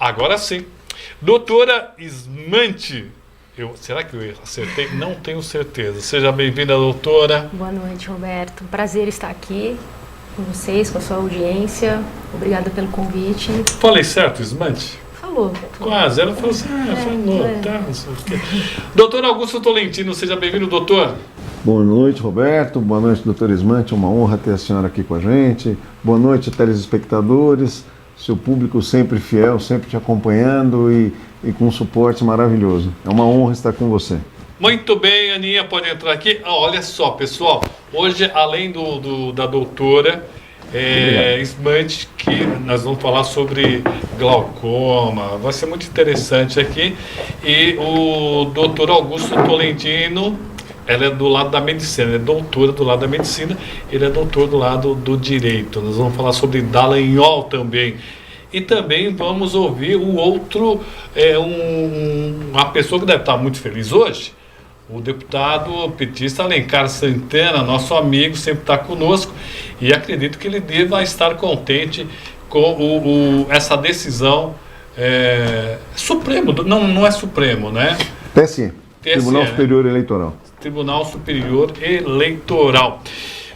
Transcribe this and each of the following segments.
Agora sim. Doutora Ismante. Será que eu acertei? Não tenho certeza. Seja bem-vinda, doutora. Boa noite, Roberto. Prazer estar aqui com vocês, com a sua audiência. Obrigada pelo convite. Falei certo, Ismante? Falou. Quase. Ela falou assim, falou, tá, não sei o quê. Doutor Augusto Tolentino, seja bem-vindo, doutor. Boa noite, Roberto. Boa noite, doutor Ismante. É uma honra ter a senhora aqui com a gente. Boa noite, telespectadores. Seu público sempre fiel, sempre te acompanhando e com um suporte maravilhoso. É uma honra estar com você. Muito bem, Aninha, pode entrar aqui. Olha só, pessoal, hoje, além da doutora Ismante, que nós vamos falar sobre glaucoma, vai ser muito interessante aqui. E o doutor Augusto Tolentino, ela é do lado da medicina, ela é doutora do lado da medicina, ele é doutor do lado do direito. Nós vamos falar sobre Dallagnol também. E também vamos ouvir o outro, uma pessoa que deve estar muito feliz hoje, o deputado petista Alencar Santana, nosso amigo, sempre está conosco, e acredito que ele deva estar contente com essa decisão Supremo, não é Supremo, né? TSE, Tribunal Superior Eleitoral. Tribunal Superior Eleitoral.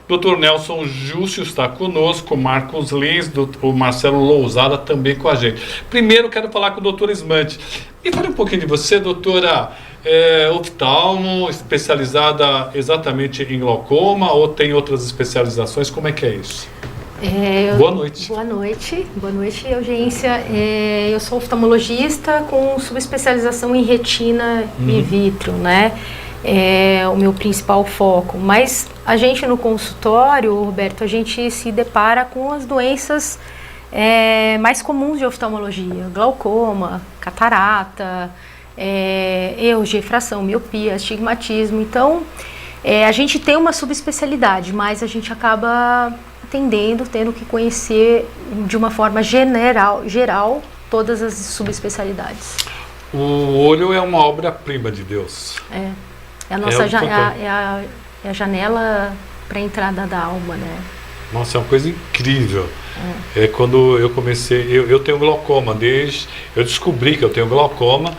Dr. Nelson Júcio está conosco, Marcos Lins, o Marcelo Lousada também com a gente. Primeiro quero falar com o doutor Ismante. Me fale um pouquinho de você, doutora, oftalmo, especializada exatamente em glaucoma ou tem outras especializações? Como é que é isso? Boa noite. Boa noite, audiência. Eu sou oftalmologista com subespecialização em retina in vitro, né? É o meu principal foco, mas a gente no consultório, Roberto, a gente se depara com as doenças mais comuns de oftalmologia, glaucoma, catarata, erros de refração, miopia, astigmatismo. Então, a gente tem uma subespecialidade, mas a gente acaba tendo que conhecer de uma forma geral todas as subespecialidades. O olho é uma obra-prima de Deus. É a nossa é a janela para a entrada da alma, né? Nossa, é uma coisa incrível. Quando eu comecei, eu tenho glaucoma, eu descobri que eu tenho glaucoma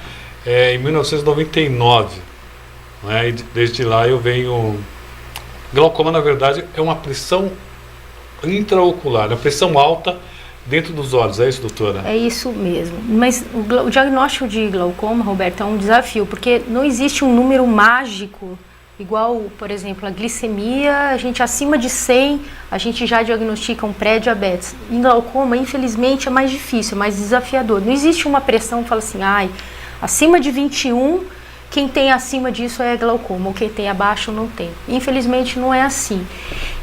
em 1999. Né? E desde lá eu venho... Glaucoma, na verdade, é uma pressão intraocular, uma pressão alta dentro dos olhos, é isso, doutora? É isso mesmo, mas o diagnóstico de glaucoma, Roberto, é um desafio, porque não existe um número mágico, igual, por exemplo, a glicemia, a gente acima de 100, a gente já diagnostica um pré-diabetes. Em glaucoma, infelizmente, é mais difícil, é mais desafiador. Não existe uma pressão que fala assim, acima de 21, quem tem acima disso é glaucoma, ou quem tem abaixo não tem. Infelizmente não é assim.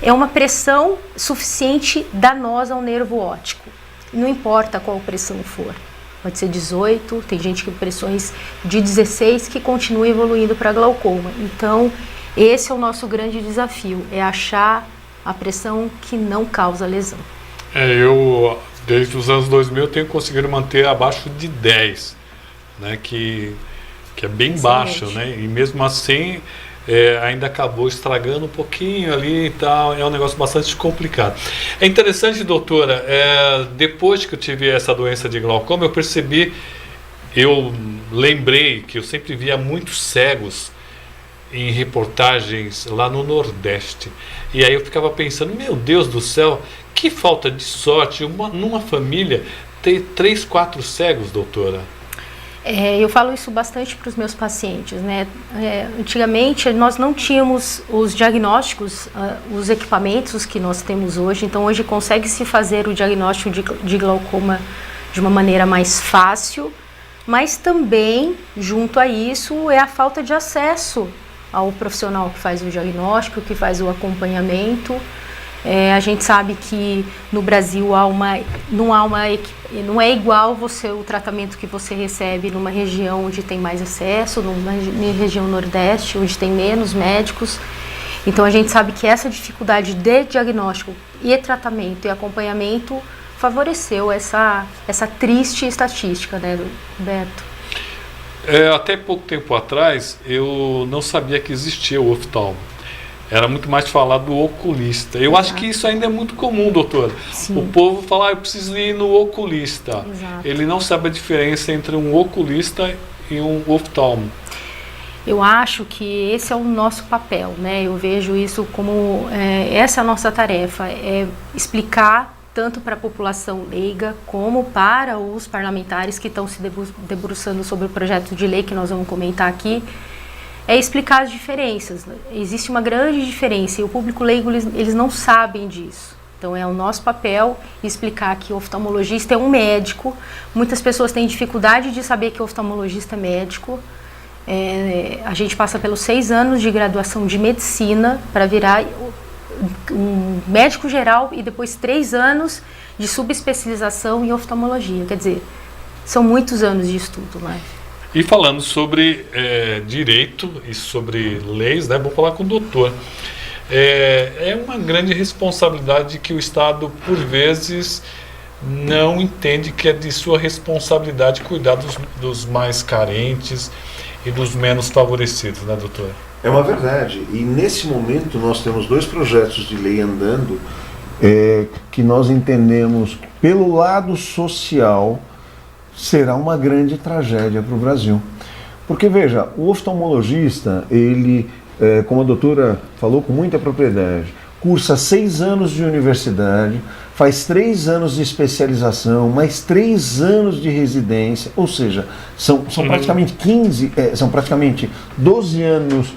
É uma pressão suficiente danosa ao nervo óptico. Não importa qual pressão for. Pode ser 18, tem gente que pressões de 16 que continuam evoluindo para glaucoma. Então, esse é o nosso grande desafio, é achar a pressão que não causa lesão. Eu, desde os anos 2000, tenho conseguido manter abaixo de 10, né, que é bem baixo, né? E mesmo assim ainda acabou estragando um pouquinho ali e tal, é um negócio bastante complicado. É interessante, doutora, depois que eu tive essa doença de glaucoma, eu lembrei que eu sempre via muitos cegos em reportagens lá no Nordeste, e aí eu ficava pensando, meu Deus do céu, que falta de sorte numa família ter 3, 4 cegos, doutora. Eu falo isso bastante para os meus pacientes, né? Antigamente nós não tínhamos os diagnósticos, os equipamentos que nós temos hoje, então hoje consegue-se fazer o diagnóstico de glaucoma de uma maneira mais fácil, mas também, junto a isso, é a falta de acesso ao profissional que faz o diagnóstico, que faz o acompanhamento. A gente sabe que no Brasil não é igual o tratamento que você recebe numa região onde tem mais acesso, numa região nordeste, onde tem menos médicos. Então a gente sabe que essa dificuldade de diagnóstico e tratamento e acompanhamento favoreceu essa triste estatística, né, Roberto? Até pouco tempo atrás eu não sabia que existia o oftalmo. era muito mais falar do oculista. Eu acho que isso ainda é muito comum, doutora. Sim. O povo fala, eu preciso ir no oculista. Exato. Ele não sabe a diferença entre um oculista e um oftalmo. Eu acho que esse é o nosso papel, né? Eu vejo isso como essa é a nossa tarefa, é explicar tanto para a população leiga como para os parlamentares que estão se debruçando sobre o projeto de lei que nós vamos comentar aqui, é explicar as diferenças. Existe uma grande diferença e o público leigo eles não sabem disso. Então é o nosso papel explicar que o oftalmologista é um médico. Muitas pessoas têm dificuldade de saber que o oftalmologista é médico. A gente passa pelos 6 anos de graduação de medicina para virar um médico geral e depois 3 anos de subespecialização em oftalmologia. Quer dizer, são muitos anos de estudo, né? E falando sobre direito e sobre leis, né, vou falar com o doutor. É uma grande responsabilidade que o Estado, por vezes, não entende que é de sua responsabilidade cuidar dos mais carentes e dos menos favorecidos, né, doutor? É uma verdade. E nesse momento nós temos 2 projetos de lei andando que nós entendemos, pelo lado social, será uma grande tragédia para o Brasil. Porque, veja, o oftalmologista, ele, como a doutora falou com muita propriedade, cursa 6 anos de universidade, faz 3 anos de especialização, mais 3 anos de residência, ou seja, são praticamente 12 anos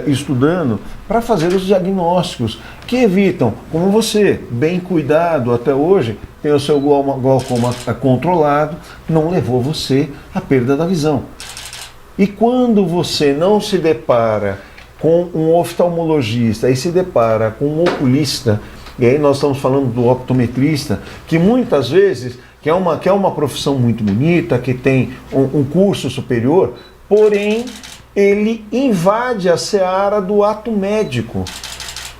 estudando para fazer os diagnósticos que evitam, como você, bem cuidado até hoje, tem o seu glaucoma controlado, não levou você à perda da visão. E quando você não se depara com um oftalmologista e se depara com um oculista, e aí nós estamos falando do optometrista, que muitas vezes que é uma profissão muito bonita, que tem um curso superior, porém ele invade a seara do ato médico.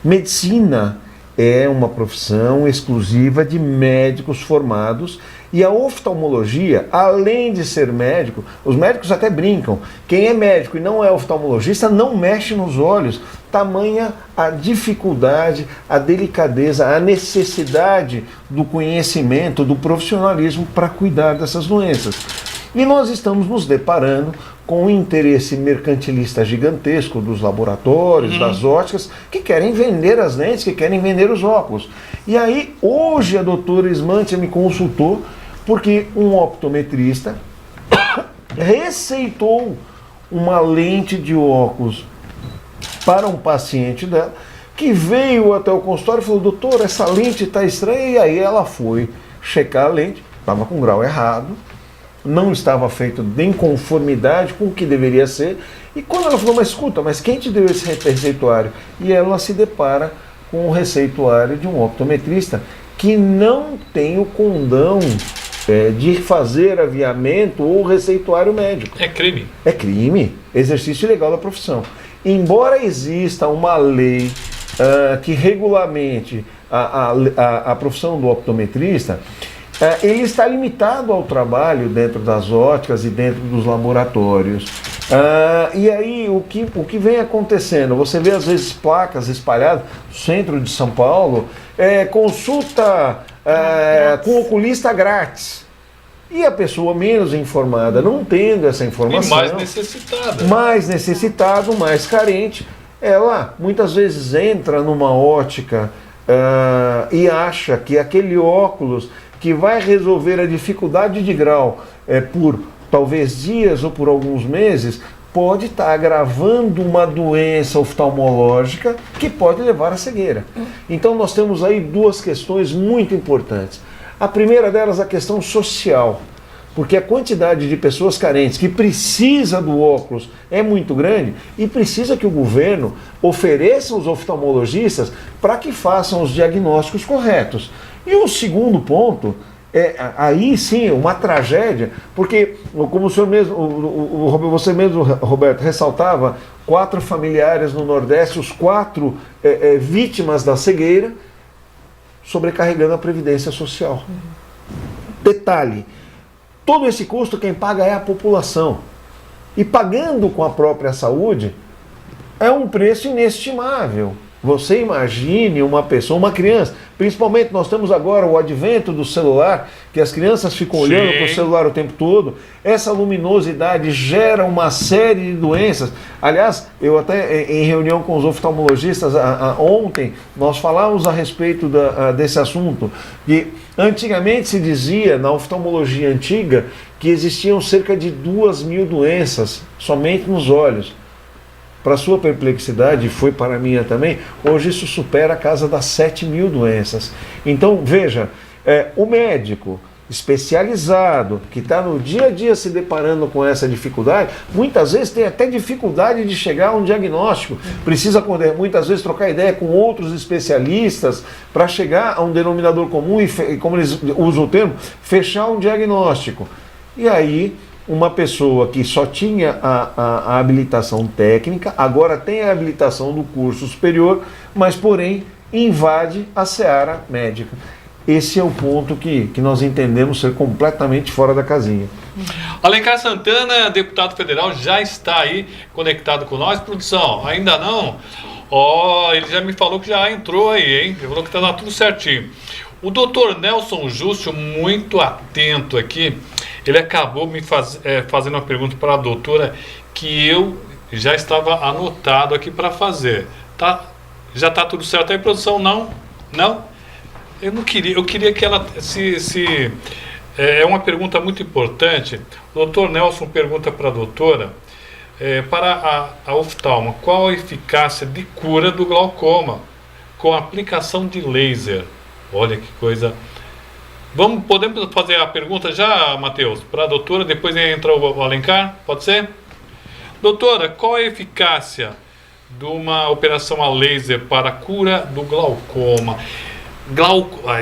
Medicina é uma profissão exclusiva de médicos formados e a oftalmologia, além de ser médico, os médicos até brincam, quem é médico e não é oftalmologista não mexe nos olhos, tamanha a dificuldade, a delicadeza, a necessidade do conhecimento, do profissionalismo para cuidar dessas doenças. E nós estamos nos deparando com o interesse mercantilista gigantesco dos laboratórios, das óticas, que querem vender as lentes, que querem vender os óculos. E aí, hoje a doutora Ismantia me consultou, porque um optometrista receitou uma lente de óculos para um paciente dela, que veio até o consultório e falou, doutor, essa lente está estranha, e aí ela foi checar a lente, estava com grau errado, não estava feito em conformidade com o que deveria ser, e quando ela falou, mas escuta, mas quem te deu esse receituário? E ela se depara com o receituário de um optometrista que não tem o condão de fazer aviamento ou receituário médico. É crime. É crime, exercício ilegal da profissão. Embora exista uma lei que regulamente a profissão do optometrista, ele está limitado ao trabalho dentro das óticas e dentro dos laboratórios. E aí, o que vem acontecendo? Você vê às vezes placas espalhadas no centro de São Paulo, consulta com oculista grátis. E a pessoa menos informada, não tendo essa informação... E mais necessitada. Mais necessitado, mais carente, ela muitas vezes entra numa ótica e acha que aquele óculos que vai resolver a dificuldade de grau por talvez dias ou por alguns meses, pode estar agravando uma doença oftalmológica que pode levar à cegueira. Então nós temos aí 2 questões muito importantes. A primeira delas, a questão social, porque a quantidade de pessoas carentes que precisa do óculos é muito grande e precisa que o governo ofereça os oftalmologistas para que façam os diagnósticos corretos. E o segundo ponto aí sim uma tragédia, porque como o senhor mesmo, você mesmo, Roberto, ressaltava, 4 familiares no Nordeste, os 4 vítimas da cegueira, sobrecarregando a Previdência Social. Detalhe, todo esse custo quem paga é a população. E pagando com a própria saúde é um preço inestimável. Você imagine uma pessoa, uma criança, principalmente nós temos agora o advento do celular, que as crianças ficam olhando para o celular o tempo todo, essa luminosidade gera uma série de doenças. Aliás, eu até em reunião com os oftalmologistas ontem, nós falávamos a respeito desse assunto, que antigamente se dizia, na oftalmologia antiga, que existiam cerca de 2.000 doenças somente nos olhos. Para sua perplexidade, foi para a minha também, hoje isso supera a casa das 7.000 doenças. Então, veja, o médico especializado, que está no dia a dia se deparando com essa dificuldade, muitas vezes tem até dificuldade de chegar a um diagnóstico. Precisa, muitas vezes, trocar ideia com outros especialistas para chegar a um denominador comum e, como eles usam o termo, fechar um diagnóstico. E aí, uma pessoa que só tinha a habilitação técnica, agora tem a habilitação do curso superior, mas, porém, invade a seara médica. Esse é o ponto que nós entendemos ser completamente fora da casinha. Alencar Santana, deputado federal, já está aí conectado com nós. Produção, ainda não? Ele já me falou que já entrou aí, hein? Ele falou que está tudo certinho. O doutor Nelson Justo, muito atento aqui, ele acabou me fazendo uma pergunta para a doutora que eu já estava anotado aqui para fazer. Já está tudo certo aí, produção? Não? Não? Eu queria que ela é uma pergunta muito importante. O doutor Nelson pergunta para a doutora, para a oftalma, qual a eficácia de cura do glaucoma com a aplicação de laser? Olha que coisa. Podemos fazer a pergunta já, Matheus, para a doutora, depois entra o Alencar, pode ser? Doutora, qual a eficácia de uma operação a laser para a cura do glaucoma?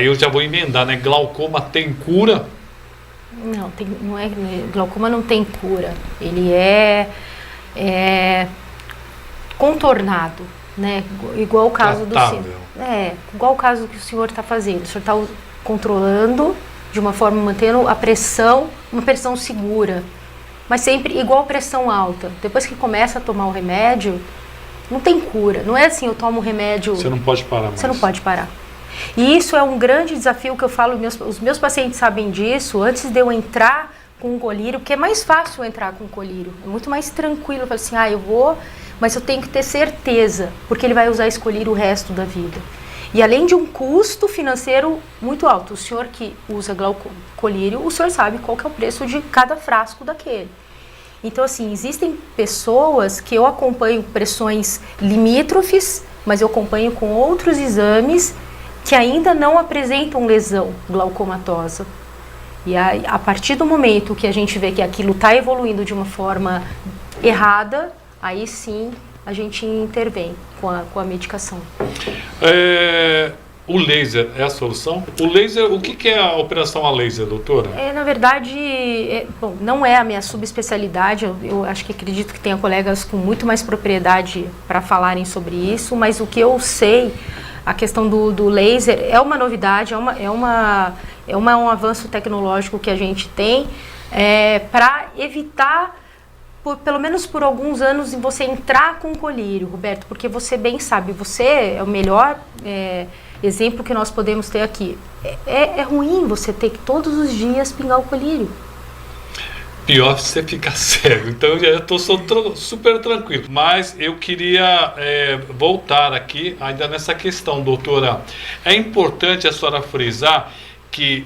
Eu já vou emendar, né? Glaucoma tem cura? Não, glaucoma não tem cura. Ele é contornado, né? Igual o caso do senhor. Igual o caso que o senhor está fazendo. O senhor está controlando de uma forma, mantendo a pressão, uma pressão segura, mas sempre igual a pressão alta. Depois que começa a tomar o remédio, não tem cura. Não é assim, eu tomo o remédio... Você não pode parar mais. Você não pode parar. E isso é um grande desafio que eu falo, os meus pacientes sabem disso, antes de eu entrar com o colírio, porque é mais fácil entrar com o colírio, é muito mais tranquilo. Eu falo assim, eu vou, mas eu tenho que ter certeza, porque ele vai usar esse colírio o resto da vida. E além de um custo financeiro muito alto, o senhor que usa colírio, o senhor sabe qual que é o preço de cada frasco daquele. Então, assim, existem pessoas que eu acompanho pressões limítrofes, mas eu acompanho com outros exames que ainda não apresentam lesão glaucomatosa. E a partir do momento que a gente vê que aquilo está evoluindo de uma forma errada, aí sim a gente intervém com a medicação. O laser é a solução? O laser, o que é a operação a laser, doutora? Na verdade, não é a minha subespecialidade, eu acho que acredito que tenha colegas com muito mais propriedade para falarem sobre isso, mas o que eu sei, a questão do laser é uma novidade, é um avanço tecnológico que a gente tem para evitar, pelo menos por alguns anos, em você entrar com colírio, Roberto, porque você bem sabe, você é o melhor exemplo que nós podemos ter aqui. É ruim você ter que todos os dias pingar o colírio. Pior se você ficar cego, então eu já estou super tranquilo. Mas eu queria voltar aqui ainda nessa questão, doutora. É importante a senhora frisar que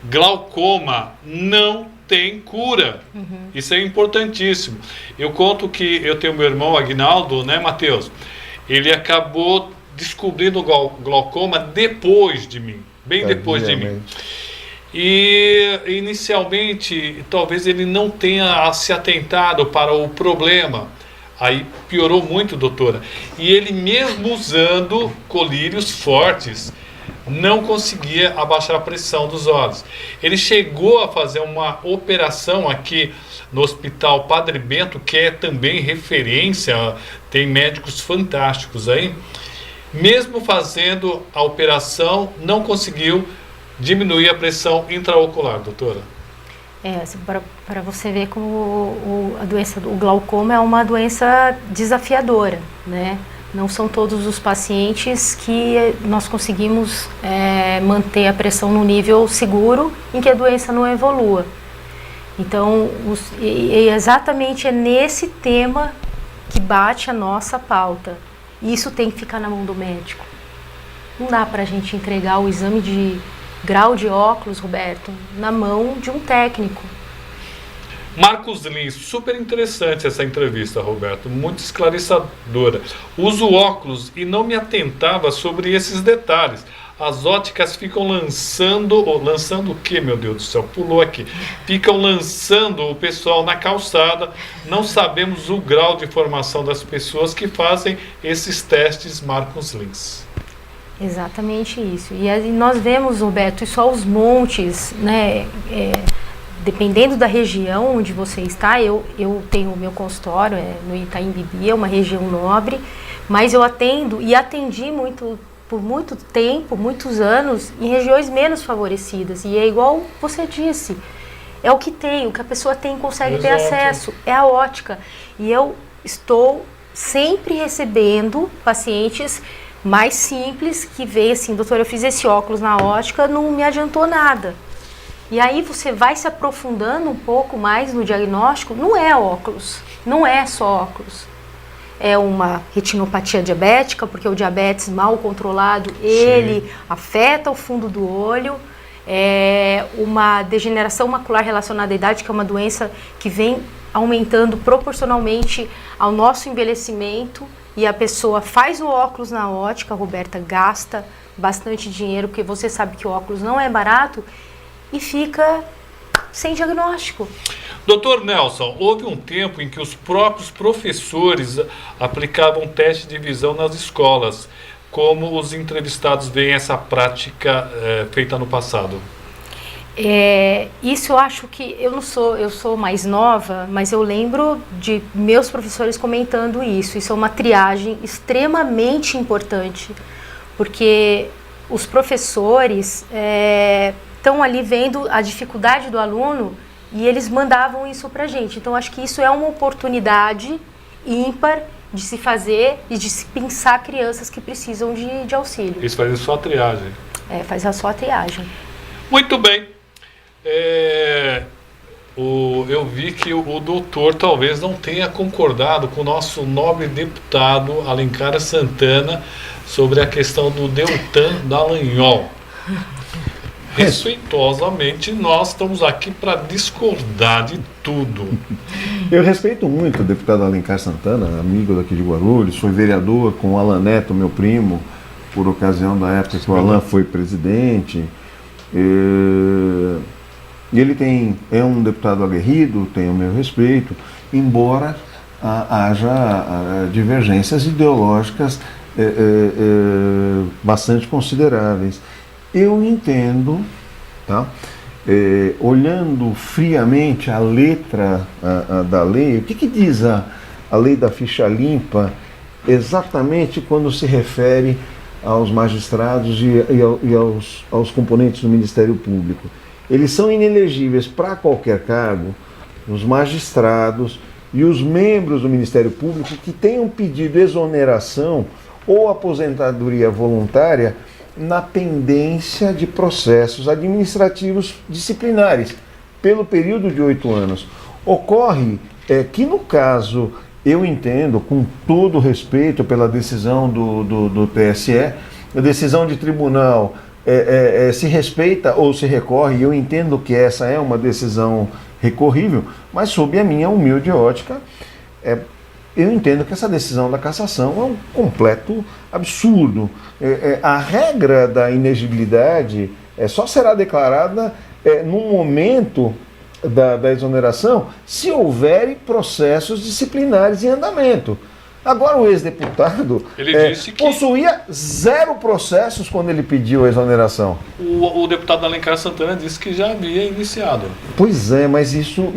glaucoma não tem cura. Uhum. Isso é importantíssimo. Eu conto que eu tenho meu irmão Aguinaldo, né, Matheus? Ele acabou descobrindo o glaucoma depois de mim, bem depois de mim. E inicialmente talvez ele não tenha se atentado para o problema. Aí piorou muito, doutora. E ele mesmo usando colírios fortes, não conseguia abaixar a pressão dos olhos. Ele chegou a fazer uma operação aqui no Hospital Padre Bento, que é também referência, tem médicos fantásticos aí. Mesmo fazendo a operação, não conseguiu diminuir a pressão intraocular, doutora. Para você ver como a doença do glaucoma é uma doença desafiadora, né? Não são todos os pacientes que nós conseguimos manter a pressão no nível seguro em que a doença não evolua. Então, exatamente é nesse tema que bate a nossa pauta. E isso tem que ficar na mão do médico. Não dá para a gente entregar o exame de grau de óculos, Roberto, na mão de um técnico. Marcos Lins, super interessante essa entrevista, Roberto, muito esclarecedora. Uso óculos e não me atentava sobre esses detalhes. As óticas ficam lançando o quê, meu Deus do céu? Pulou aqui. Ficam lançando o pessoal na calçada. Não sabemos o grau de formação das pessoas que fazem esses testes, Marcos Lins. Exatamente isso. E nós vemos, Roberto, isso aos montes, né? Dependendo da região onde você está, eu tenho o meu consultório no Itaim Bibi, é uma região nobre, mas eu atendo e atendi por muito tempo, muitos anos, em regiões menos favorecidas. E é igual você disse, é o que tem, o que a pessoa tem consegue ter acesso, é a ótica. E eu estou sempre recebendo pacientes mais simples que veem assim, doutor, eu fiz esse óculos na ótica, não me adiantou nada. E aí você vai se aprofundando um pouco mais no diagnóstico, não é óculos, não é só óculos. É uma retinopatia diabética, porque o diabetes mal controlado, ele afeta o fundo do olho. É uma degeneração macular relacionada à idade, que é uma doença que vem aumentando proporcionalmente ao nosso envelhecimento. E a pessoa faz o óculos na ótica, Roberta, gasta bastante dinheiro, porque você sabe que o óculos não é barato, e fica sem diagnóstico. Doutor Nelson, houve um tempo em que os próprios professores aplicavam teste de visão nas escolas. Como os entrevistados veem essa prática feita no passado? Isso eu acho que, eu sou mais nova, mas eu lembro de meus professores comentando isso. Isso é uma triagem extremamente importante, porque os professores estão ali vendo a dificuldade do aluno e eles mandavam isso pra gente. Então acho que isso é uma oportunidade ímpar de se fazer e de se pensar crianças que precisam de auxílio. Eles fazem só a triagem. Faz só a triagem. Muito bem. Eu vi que o doutor talvez não tenha concordado com o nosso nobre deputado Alencar Santana sobre a questão do Deltan Dallagnol. Respeitosamente, nós estamos aqui para discordar de tudo. Eu respeito muito o deputado Alencar Santana, amigo daqui de Guarulhos, foi vereador com o Alan Neto, meu primo, por ocasião da época que o Alan foi presidente. Ele é um deputado aguerrido, tem o meu respeito, embora haja divergências ideológicas bastante consideráveis. Eu entendo, tá? Olhando friamente a letra da lei, o que diz a lei da ficha limpa exatamente quando se refere aos magistrados e aos componentes do Ministério Público? Eles são inelegíveis para qualquer cargo, os magistrados e os membros do Ministério Público que tenham pedido exoneração ou aposentadoria voluntária na pendência de processos administrativos disciplinares pelo período de 8 anos. Ocorre que, no caso, eu entendo, com todo respeito pela decisão do TSE, a decisão de tribunal se respeita ou se recorre, e eu entendo que essa é uma decisão recorrível, mas sob a minha humilde ótica, eu entendo que essa decisão da cassação é um completo absurdo. A regra da inegibilidade só será declarada no momento da exoneração se houver processos disciplinares em andamento. Agora, o ex-deputado disse que possuía 0 processos quando ele pediu a exoneração. O deputado Alencar Santana disse que já havia iniciado. Pois é, mas isso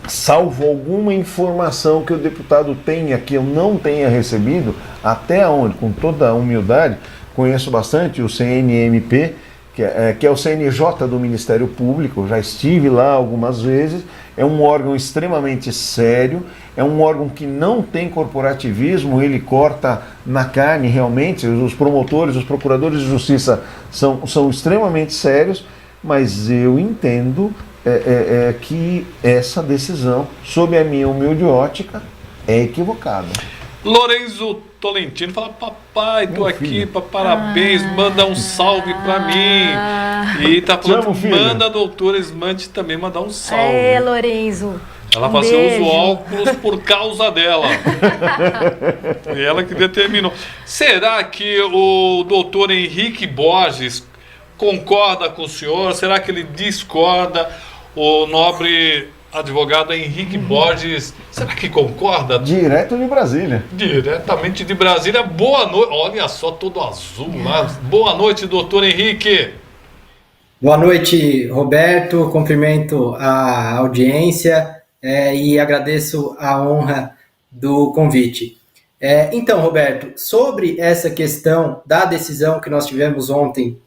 salvo alguma informação que o deputado tenha, que eu não tenha recebido, até onde, com toda a humildade, conheço bastante o CNMP, que é o CNJ do Ministério Público, já estive lá algumas vezes, é um órgão extremamente sério, é um órgão que não tem corporativismo, ele corta na carne realmente, os promotores, os procuradores de justiça são extremamente sérios, mas eu entendo que essa decisão, sob a minha humilde ótica, é equivocada. Lorenzo Tolentino fala: papai, tô aqui, parabéns, manda um salve pra mim. E tá falando que manda a doutora Ismante também mandar um salve. Lorenzo. Ela fala assim: eu uso óculos por causa dela. E ela que determinou. Será que o doutor Henrique Borges concorda com o senhor? Será que ele discorda? O nobre advogado Henrique Borges, será que concorda? Direto de Brasília. Diretamente de Brasília. Boa noite. Olha só, todo azul lá. Boa noite, doutor Henrique. Boa noite, Roberto. Cumprimento a audiência e agradeço a honra do convite. Então, Roberto, sobre essa questão da decisão que nós tivemos ontem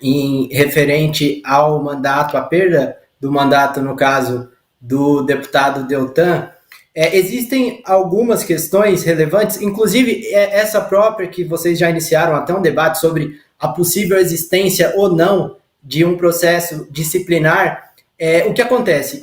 em referente ao mandato, a perda do mandato, no caso do deputado Deltan, existem algumas questões relevantes, inclusive essa própria que vocês já iniciaram até um debate sobre a possível existência ou não de um processo disciplinar. O que acontece?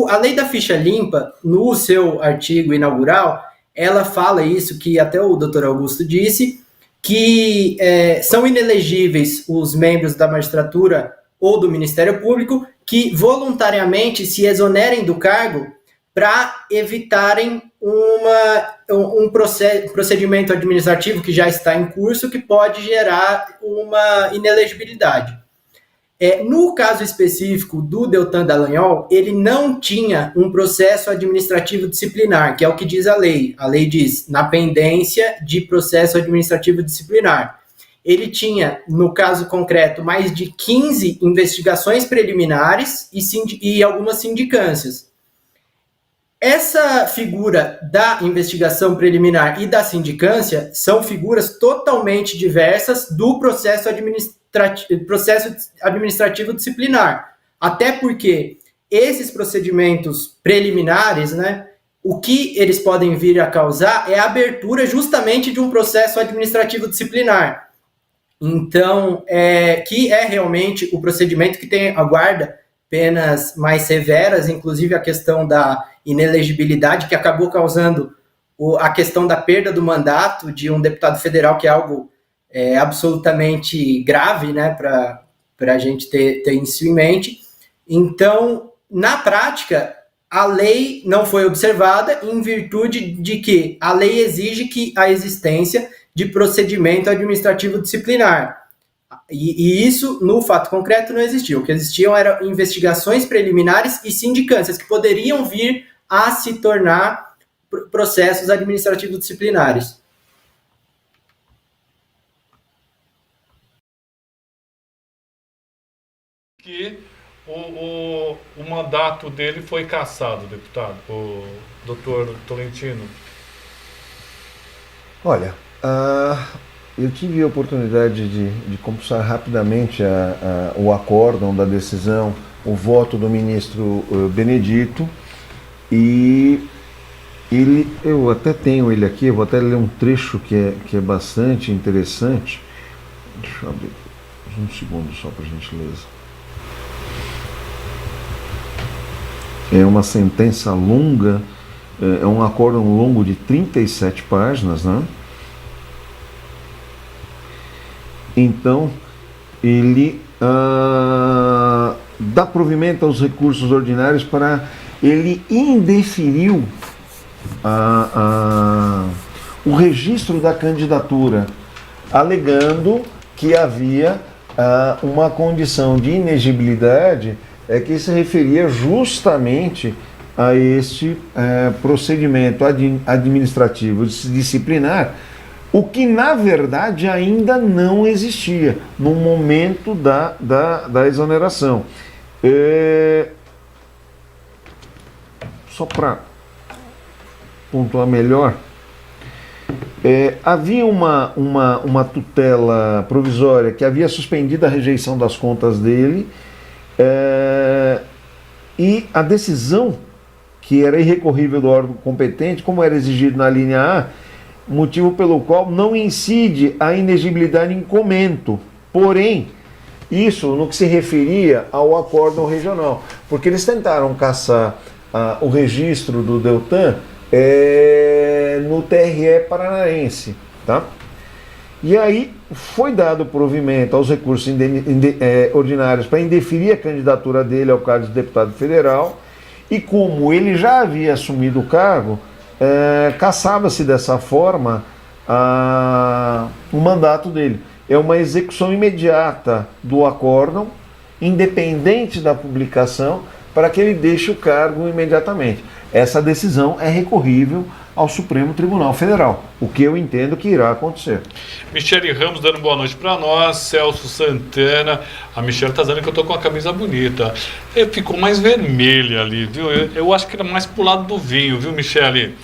A lei da ficha limpa, no seu artigo inaugural, ela fala isso, que até o doutor Augusto disse, que são inelegíveis os membros da magistratura ou do Ministério Público que voluntariamente se exonerem do cargo para evitarem um procedimento administrativo que já está em curso, que pode gerar uma inelegibilidade. No caso específico do Deltan Dallagnol, ele não tinha um processo administrativo disciplinar, que é o que diz a lei. A lei diz, na pendência de processo administrativo disciplinar. Ele tinha, no caso concreto, mais de 15 investigações preliminares e algumas sindicâncias. Essa figura da investigação preliminar e da sindicância são figuras totalmente diversas do processo administrativo disciplinar. Até porque esses procedimentos preliminares, né, o que eles podem vir a causar é a abertura justamente de um processo administrativo disciplinar. Então, que é realmente o procedimento que aguarda penas mais severas, inclusive a questão da inelegibilidade, que acabou causando a questão da perda do mandato de um deputado federal, que é algo absolutamente grave, né, para a gente ter isso em mente. Então, na prática, a lei não foi observada em virtude de que a lei exige que a existência de procedimento administrativo disciplinar. E isso, no fato concreto, não existiu. O que existiam eram investigações preliminares e sindicâncias que poderiam vir a se tornar processos administrativos disciplinares. Que o mandato dele foi cassado, deputado, o doutor Tolentino. Olha, eu tive a oportunidade de compulsar rapidamente o acórdão da decisão, o voto do ministro Benedito, e eu até tenho ele aqui, eu vou até ler um trecho que é bastante interessante. Deixa eu abrir um segundo só, por gentileza. É uma sentença longa, é um acórdão longo de 37 páginas, né? Então, ele dá provimento aos recursos ordinários para... Ele indeferiu o registro da candidatura, alegando que havia uma condição de inegibilidade que se referia justamente a este procedimento administrativo disciplinar, o que na verdade ainda não existia no momento da exoneração. Só para pontuar melhor, havia uma tutela provisória que havia suspendido a rejeição das contas dele, e a decisão que era irrecorrível do órgão competente, como era exigido na linha A, motivo pelo qual não incide a inexigibilidade em comento. Porém, isso no que se referia ao acórdão regional, porque eles tentaram caçar o registro do Deltan no TRE paranaense, tá? E aí foi dado provimento aos recursos ordinários para indeferir a candidatura dele ao cargo de deputado federal, e como ele já havia assumido o cargo, caçava-se dessa forma o mandato dele. É uma execução imediata do acórdão, independente da publicação, para que ele deixe o cargo imediatamente. Essa decisão é recorrível ao Supremo Tribunal Federal, o que eu entendo que irá acontecer. Michele Ramos dando boa noite para nós, Celso Santana, a Michele está dizendo que eu estou com uma camisa bonita. Ficou mais vermelha ali, viu? Eu acho que era mais pro lado do vinho, viu, Michele?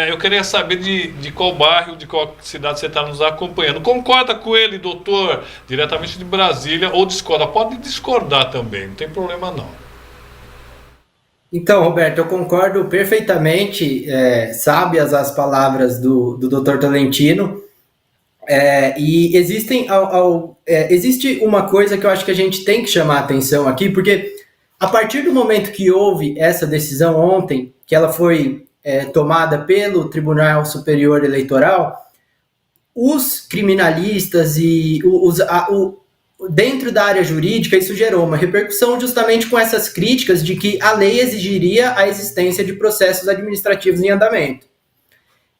Eu queria saber de qual bairro, de qual cidade você está nos acompanhando. Concorda com ele, doutor, diretamente de Brasília, ou discorda? Pode discordar também, não tem problema não. Então, Roberto, eu concordo perfeitamente, sábias as palavras do Dr. Tolentino, e existe uma coisa que eu acho que a gente tem que chamar a atenção aqui, porque a partir do momento que houve essa decisão ontem, que ela foi tomada pelo Tribunal Superior Eleitoral, os criminalistas e dentro da área jurídica, isso gerou uma repercussão justamente com essas críticas de que a lei exigiria a existência de processos administrativos em andamento.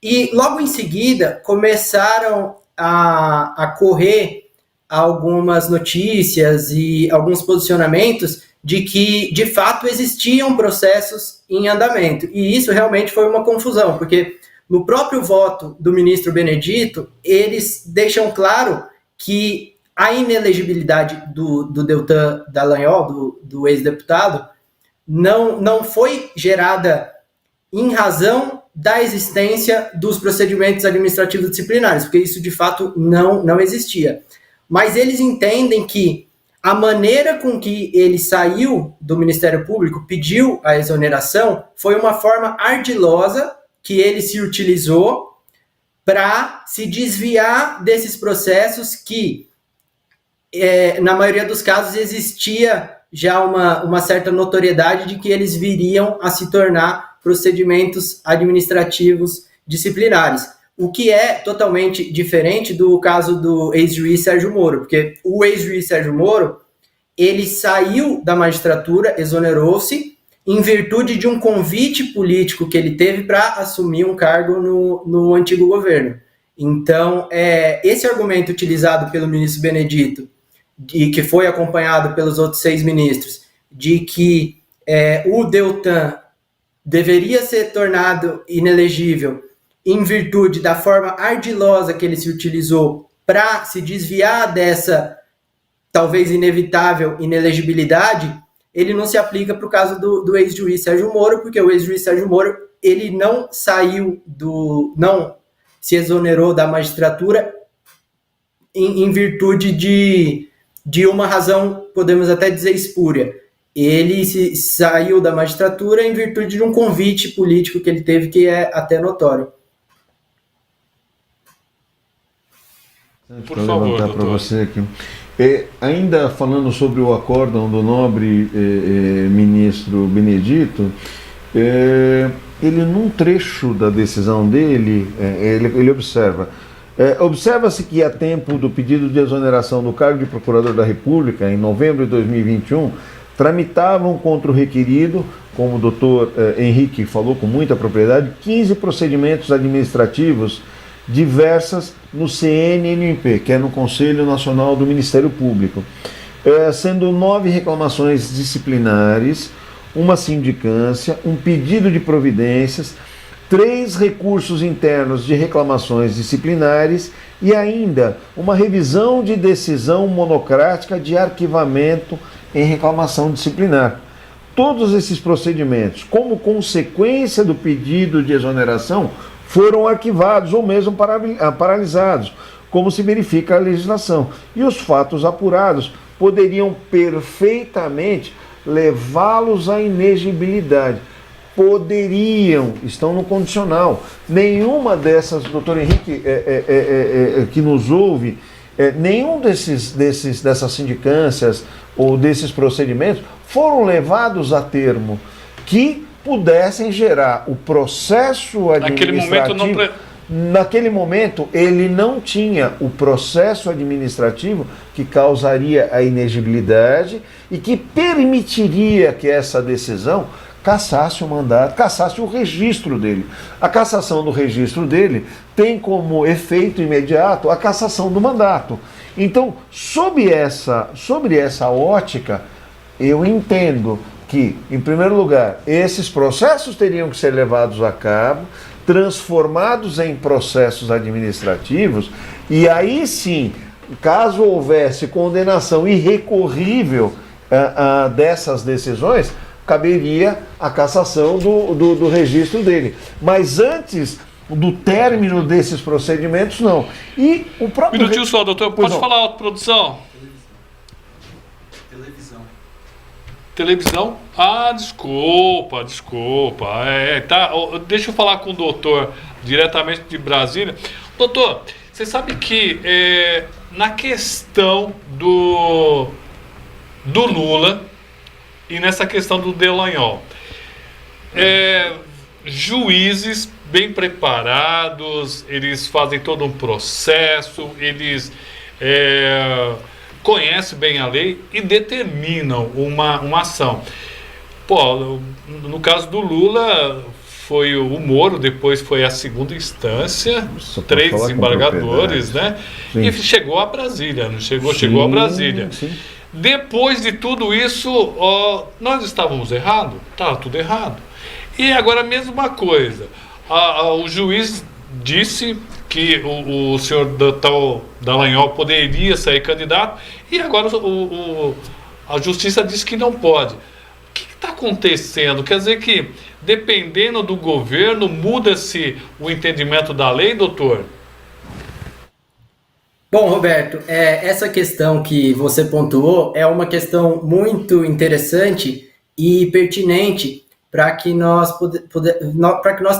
E logo em seguida começaram a correr algumas notícias e alguns posicionamentos de que, de fato, existiam processos em andamento. E isso realmente foi uma confusão, porque no próprio voto do ministro Benedito, eles deixam claro que a inelegibilidade do Deltan Dallagnol, do ex-deputado, não foi gerada em razão da existência dos procedimentos administrativos disciplinares, porque isso de fato não existia. Mas eles entendem que a maneira com que ele saiu do Ministério Público, pediu a exoneração, foi uma forma ardilosa que ele se utilizou para se desviar desses processos que, na maioria dos casos, existia já uma certa notoriedade de que eles viriam a se tornar procedimentos administrativos disciplinares, o que é totalmente diferente do caso do ex-juiz Sérgio Moro, porque o ex-juiz Sérgio Moro, ele saiu da magistratura, exonerou-se, em virtude de um convite político que ele teve para assumir um cargo no antigo governo. Então, esse argumento utilizado pelo ministro Benedito, e que foi acompanhado pelos outros 6 ministros, de que o Deltan deveria ser tornado inelegível em virtude da forma ardilosa que ele se utilizou para se desviar dessa talvez inevitável inelegibilidade, ele não se aplica para o caso do ex-juiz Sérgio Moro, porque o ex-juiz Sérgio Moro, ele não se exonerou da magistratura em virtude de uma razão, podemos até dizer, espúria. Ele saiu da magistratura em virtude de um convite político que ele teve, que é até notório. Por favor, levantar para você aqui. Ainda falando sobre o acórdão do nobre ministro Benedito, ele, num trecho da decisão dele, ele observa: observa-se que, a tempo do pedido de exoneração do cargo de Procurador da República, em novembro de 2021, tramitavam contra o requerido, como o doutor Henrique falou com muita propriedade, 15 procedimentos administrativos diversas no CNMP, que é no Conselho Nacional do Ministério Público, sendo 9 reclamações disciplinares, uma sindicância, um pedido de providências, 3 recursos internos de reclamações disciplinares e ainda uma revisão de decisão monocrática de arquivamento em reclamação disciplinar. Todos esses procedimentos, como consequência do pedido de exoneração, foram arquivados ou mesmo paralisados, como se verifica a legislação. E os fatos apurados poderiam perfeitamente levá-los à inegibilidade. estão no condicional. Nenhuma dessas, doutor Henrique, que nos ouve, nenhum dessas sindicâncias ou desses procedimentos foram levados a termo que pudessem gerar o processo administrativo. Naquele momento, ele não tinha o processo administrativo que causaria a inegibilidade e que permitiria que essa decisão cassasse o mandato, cassasse o registro dele. A cassação do registro dele tem como efeito imediato a cassação do mandato. Então, sobre essa ótica, eu entendo que, em primeiro lugar, esses processos teriam que ser levados a cabo, transformados em processos administrativos, e aí sim, caso houvesse condenação irrecorrível dessas decisões, caberia a cassação do registro dele. Mas antes do término desses procedimentos, não. E o próprio... Minutinho só, doutor. Pode falar, autoprodução? Televisão? Ah, desculpa. Tá. Deixa eu falar com o doutor diretamente de Brasília. Doutor, você sabe que na questão do Lula e nessa questão do Dallagnol, juízes bem preparados, eles fazem todo um processo, eles conhecem bem a lei e determinam uma ação. Pô, no caso do Lula, foi o Moro, depois foi a segunda instância, 3 desembargadores, né? Sim. E chegou a Brasília, não chegou? Sim, chegou a Brasília. Sim. Depois de tudo isso, nós estávamos errados? Estava tudo errado. E agora a mesma coisa. O juiz disse que o senhor Dallagnol poderia sair candidato e agora a justiça disse que não pode. O que está acontecendo? Quer dizer que, dependendo do governo, muda-se o entendimento da lei, doutor? Bom, Roberto, essa questão que você pontuou é uma questão muito interessante e pertinente para que nós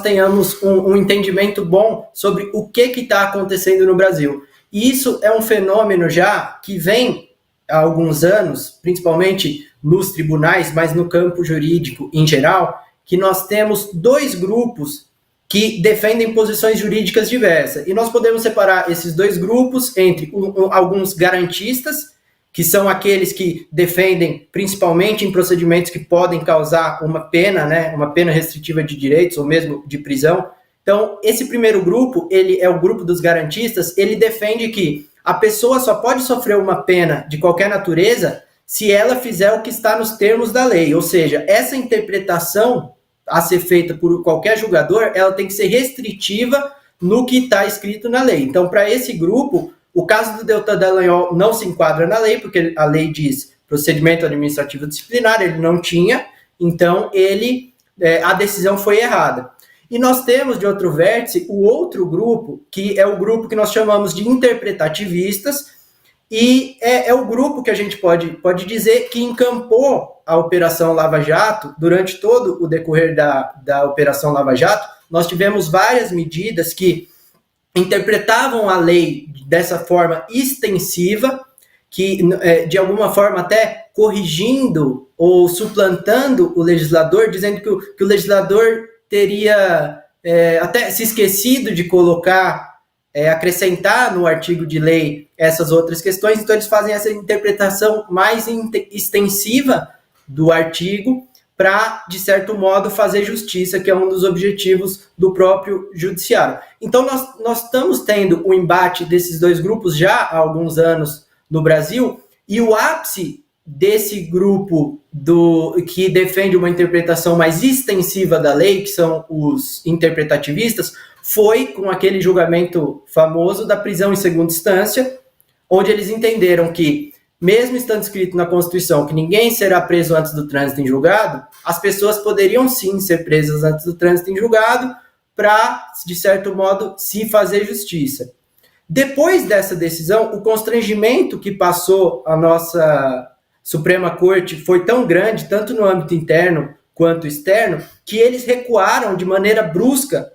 tenhamos um entendimento bom sobre o que está acontecendo no Brasil. E isso é um fenômeno já que vem há alguns anos, principalmente nos tribunais, mas no campo jurídico em geral, que nós temos 2 grupos que defendem posições jurídicas diversas. E nós podemos separar esses 2 grupos entre alguns garantistas, que são aqueles que defendem principalmente em procedimentos que podem causar uma pena, né, uma pena restritiva de direitos ou mesmo de prisão. Então, esse primeiro grupo, ele é o grupo dos garantistas, ele defende que a pessoa só pode sofrer uma pena de qualquer natureza se ela fizer o que está nos termos da lei. Ou seja, essa interpretação a ser feita por qualquer julgador, ela tem que ser restritiva no que está escrito na lei. Então, para esse grupo, o caso do Deltan Dallagnol não se enquadra na lei, porque a lei diz procedimento administrativo disciplinar, ele não tinha, então a decisão foi errada. E nós temos, de outro vértice, o outro grupo, que é o grupo que nós chamamos de interpretativistas, e é o grupo que a gente pode dizer que encampou a Operação Lava Jato. Durante todo o decorrer da Operação Lava Jato, nós tivemos várias medidas que interpretavam a lei dessa forma extensiva, que de alguma forma até corrigindo ou suplantando o legislador, dizendo que o legislador teria até se esquecido de colocar, acrescentar no artigo de lei essas outras questões. Então eles fazem essa interpretação mais extensiva do artigo para, de certo modo, fazer justiça, que é um dos objetivos do próprio judiciário. Então, nós estamos tendo o embate desses 2 grupos já há alguns anos no Brasil, e o ápice desse grupo que defende uma interpretação mais extensiva da lei, que são os interpretativistas, foi com aquele julgamento famoso da prisão em segunda instância, onde eles entenderam que, mesmo estando escrito na Constituição que ninguém será preso antes do trânsito em julgado, as pessoas poderiam sim ser presas antes do trânsito em julgado para, de certo modo, se fazer justiça. Depois dessa decisão, o constrangimento que passou a nossa Suprema Corte foi tão grande, tanto no âmbito interno quanto externo, que eles recuaram de maneira brusca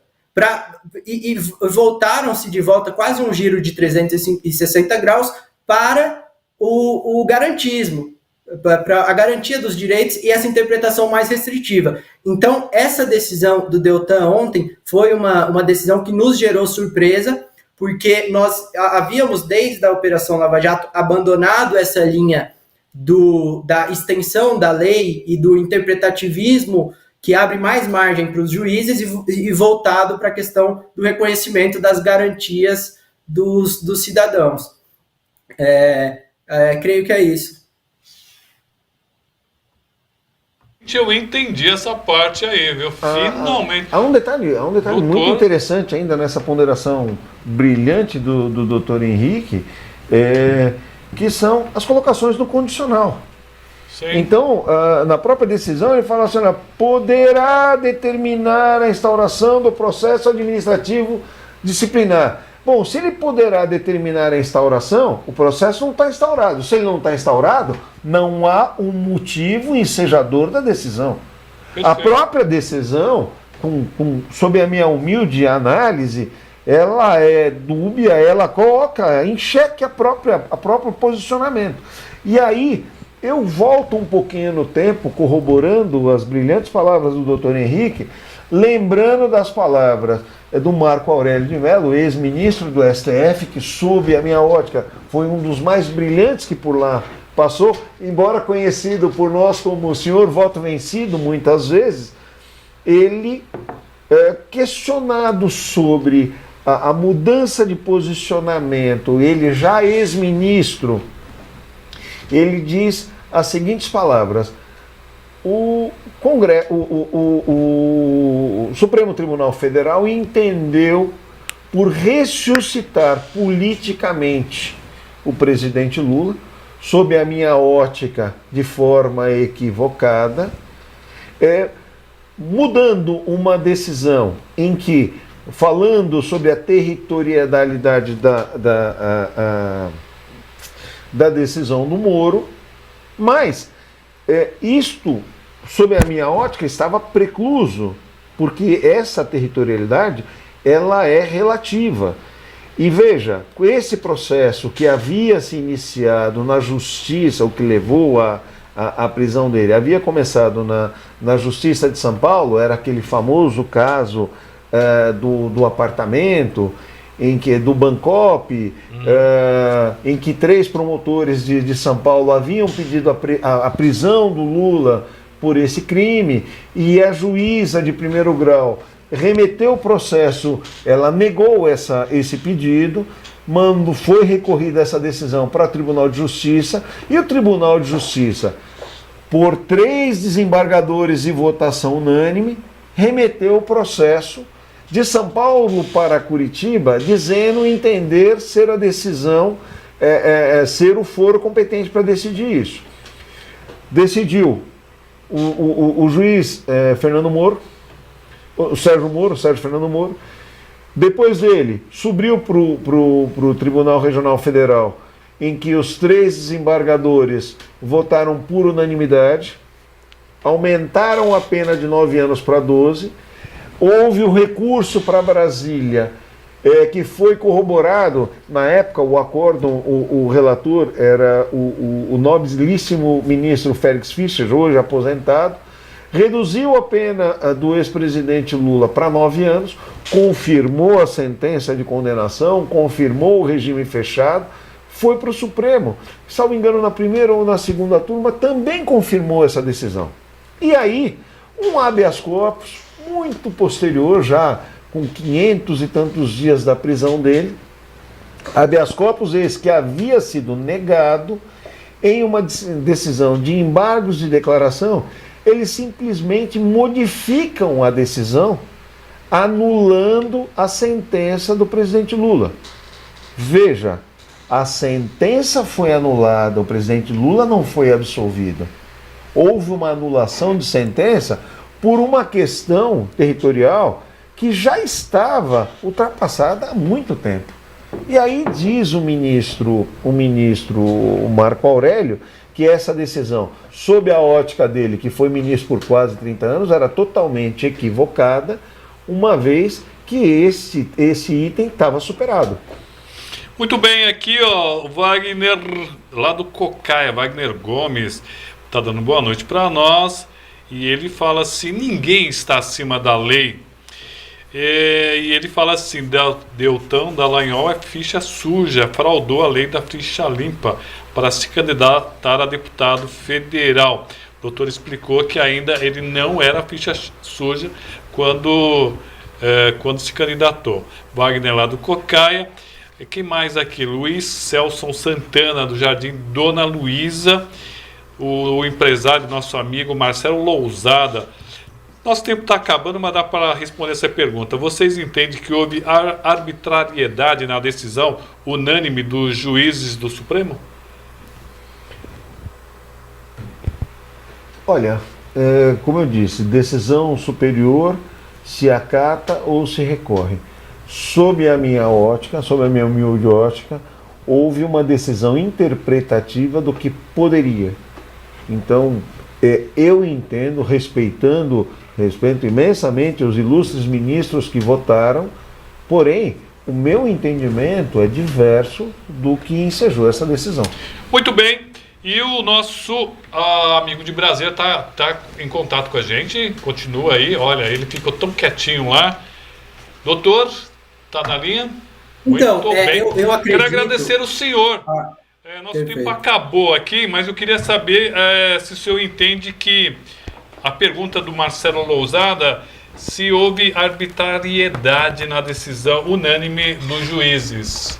e voltaram-se de volta, quase um giro de 360 graus, para o garantismo, para a garantia dos direitos e essa interpretação mais restritiva. Então, essa decisão do Deltan ontem foi uma decisão que nos gerou surpresa, porque nós havíamos, desde a Operação Lava Jato, abandonado essa linha da extensão da lei e do interpretativismo que abre mais margem para os juízes e voltado para a questão do reconhecimento das garantias dos cidadãos. Creio que é isso. Eu entendi essa parte aí, viu? Finalmente. Há um detalhe muito interessante ainda nessa ponderação brilhante do doutor Henrique, que são as colocações do condicional. Sim. Então, na própria decisão, ele fala assim, poderá determinar a instauração do processo administrativo disciplinar. Bom, se ele poderá determinar a instauração, o processo não está instaurado. Se ele não está instaurado, não há um motivo ensejador da decisão. Perfeito. A própria decisão, sob a minha humilde análise, ela é dúbia, ela coloca em xeque a próprio posicionamento. E aí, eu volto um pouquinho no tempo, corroborando as brilhantes palavras do Dr. Henrique, lembrando das palavras do Marco Aurélio de Mello, ex-ministro do STF, que, sob a minha ótica, foi um dos mais brilhantes que por lá passou, embora conhecido por nós como o senhor voto vencido muitas vezes. Ele, questionado sobre a mudança de posicionamento, ele já ex-ministro, ele diz as seguintes palavras: o Supremo Tribunal Federal entendeu por ressuscitar politicamente o presidente Lula, sob a minha ótica, de forma equivocada, mudando uma decisão em que, falando sobre a territorialidade da decisão do Moro, mas isto, sob a minha ótica, estava precluso, porque essa territorialidade ela é relativa. E veja, esse processo que havia se iniciado na justiça, o que levou à prisão dele, havia começado na Justiça de São Paulo, era aquele famoso caso do apartamento, do Bancop, em que 3 promotores de São Paulo haviam pedido a prisão do Lula por esse crime, e a juíza de primeiro grau remeteu o processo, ela negou esse pedido, foi recorrida essa decisão para o Tribunal de Justiça, e o Tribunal de Justiça, por 3 desembargadores e votação unânime, remeteu o processo de São Paulo para Curitiba, dizendo entender ser a decisão, ser o foro competente para decidir isso. Decidiu o juiz Sérgio Fernando Moro. Depois dele, subiu para o Tribunal Regional Federal, em que os 3 desembargadores votaram por unanimidade, aumentaram a pena de 9 anos para 12, houve o recurso para Brasília, que foi corroborado, na época o acórdão, o relator era o nobilíssimo ministro Félix Fischer, hoje aposentado, reduziu a pena do ex-presidente Lula para 9 anos, confirmou a sentença de condenação, confirmou o regime fechado, foi para o Supremo, salvo engano na primeira ou na segunda turma, também confirmou essa decisão. E aí, um habeas corpus, muito posterior, já com 500 e tantos dias da prisão dele, habeas corpus esse que havia sido negado em uma decisão de embargos de declaração, eles simplesmente modificam a decisão, anulando a sentença do presidente Lula. Veja, a sentença foi anulada, o presidente Lula não foi absolvido. Houve uma anulação de sentença por uma questão territorial que já estava ultrapassada há muito tempo. E aí diz o ministro Marco Aurélio que essa decisão, sob a ótica dele, que foi ministro por quase 30 anos, era totalmente equivocada, uma vez que esse item estava superado. Muito bem, aqui ó, o Wagner, lá do Cocaia, Wagner Gomes, está dando boa noite para nós, e ele fala assim, ninguém está acima da lei. E ele fala assim, Deltan Dallagnol é ficha suja, fraudou a lei da ficha limpa para se candidatar a deputado federal. O doutor explicou que ainda ele não era ficha suja quando se candidatou. Wagner lá do Cocaia. E quem mais aqui? Luiz Celson Santana, do Jardim Dona Luísa. O empresário, nosso amigo Marcelo Lousada. Nosso tempo está acabando, mas dá para responder essa pergunta. Vocês entendem que houve arbitrariedade na decisão unânime dos juízes do Supremo? Olha, como eu disse, decisão superior se acata ou se recorre. Sob a minha ótica, sob a minha humilde ótica, houve uma decisão interpretativa do que poderia. Então, eu entendo, respeito imensamente os ilustres ministros que votaram, porém, o meu entendimento é diverso do que ensejou essa decisão. Muito bem. E o nosso amigo de Brasília tá em contato com a gente, continua aí, olha, ele ficou tão quietinho lá. Doutor, tá na linha? Então, muito bem. Eu acredito... Quero agradecer o senhor. Nosso Perfeito. tempo acabou aqui, mas eu queria saber se o senhor entende que a pergunta do Marcelo Lousada, se houve arbitrariedade na decisão unânime dos juízes.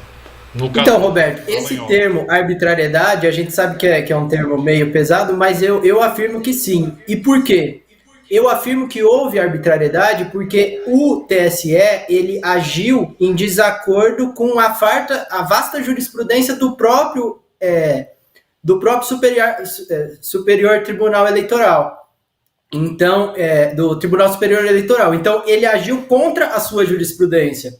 Então, Roberto, esse termo arbitrariedade, a gente sabe que é um termo meio pesado, mas eu afirmo que sim. E por quê? Eu afirmo que houve arbitrariedade porque o TSE ele agiu em desacordo com a vasta jurisprudência do próprio Superior Tribunal Eleitoral. Então, do Tribunal Superior Eleitoral. Então, ele agiu contra a sua jurisprudência.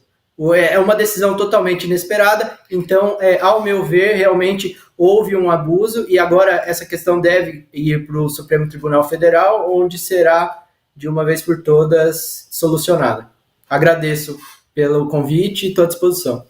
É uma decisão totalmente inesperada. Então, ao meu ver, realmente houve um abuso e agora essa questão deve ir para o Supremo Tribunal Federal, onde será, de uma vez por todas, solucionada. Agradeço pelo convite e estou à disposição.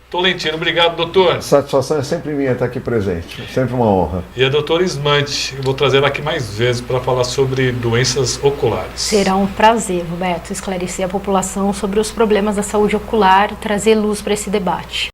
Tolentino, obrigado, doutor. A satisfação é sempre minha estar aqui presente, sempre uma honra. E a doutora Ismante, eu vou trazer ela aqui mais vezes para falar sobre doenças oculares. Será um prazer, Roberto, esclarecer a população sobre os problemas da saúde ocular e trazer luz para esse debate.